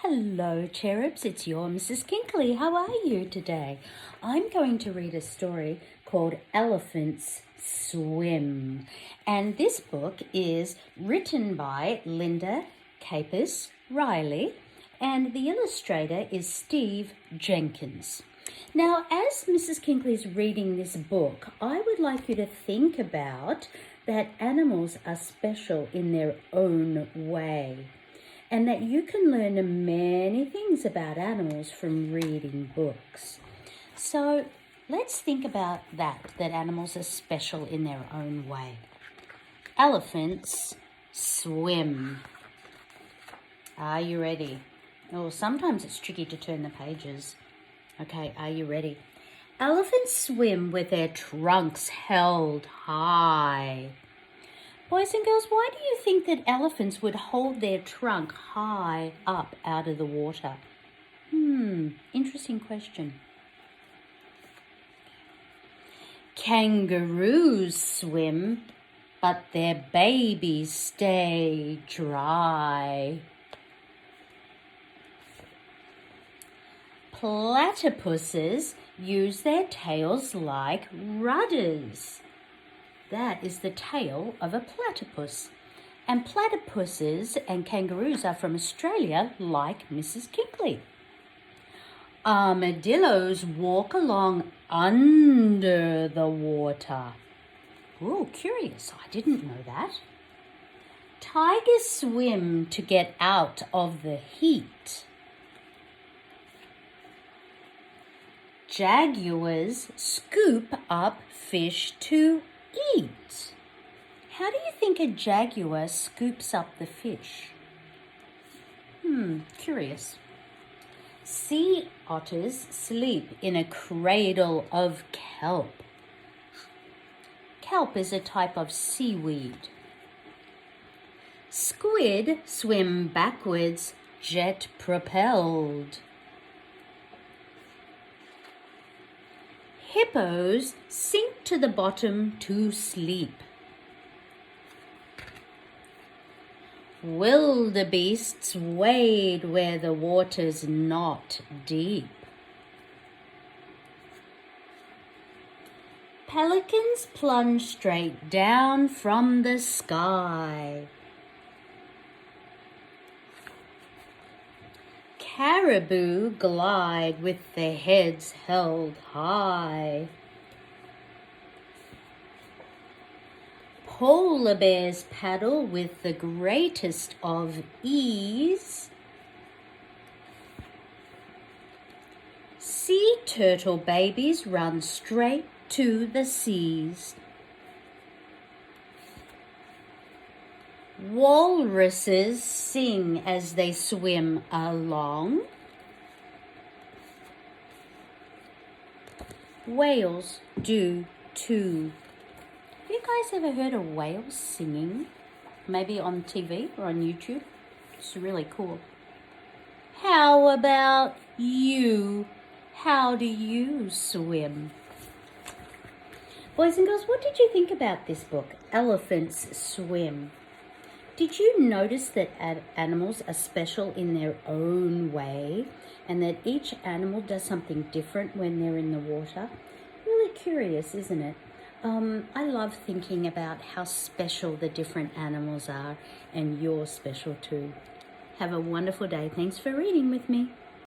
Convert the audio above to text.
Hello, cherubs. It's your Mrs. Kinkley. How are you today? I'm going to read a story called Elephants Swim. And this book is written by Linda Capus Riley, and the illustrator is Steve Jenkins. Now, as Mrs. Kinkley's reading this book, I would like you to think about that animals are special in their own way, and that you can learn many things about animals from reading books. So let's think about that animals are special in their own way. Elephants swim. Are you ready? Oh, sometimes it's tricky to turn the pages. Okay, are you ready? Elephants swim with their trunks held high. Boys and girls, why do you think that elephants would hold their trunk high up out of the water? Interesting question. Kangaroos swim, but their babies stay dry. Platypuses use their tails like rudders. That is the tail of a platypus. And platypuses and kangaroos are from Australia, like Mrs. Kinkley. Armadillos walk along under the water. Oh, curious. I didn't know that. Tigers swim to get out of the heat. Jaguars scoop up fish to eat. How do you think a jaguar scoops up the fish? Curious. Sea otters sleep in a cradle of kelp. Kelp is a type of seaweed. Squid swim backwards, jet-propelled. Hippos sink to the bottom to sleep. Wildebeests wade where the water's not deep. Pelicans plunge straight down from the sky. Caribou glide with their heads held high. Polar bears paddle with the greatest of ease. Sea turtle babies run straight to the seas. Walruses sing as they swim along. Whales do too. Have you guys ever heard of whales singing? Maybe on TV or on YouTube? It's really cool. How about you? How do you swim? Boys and girls, what did you think about this book, Elephants Swim? Did you notice that animals are special in their own way, and that each animal does something different when they're in the water? Really curious, isn't it? I love thinking about how special the different animals are, and you're special too. Have a wonderful day. Thanks for reading with me.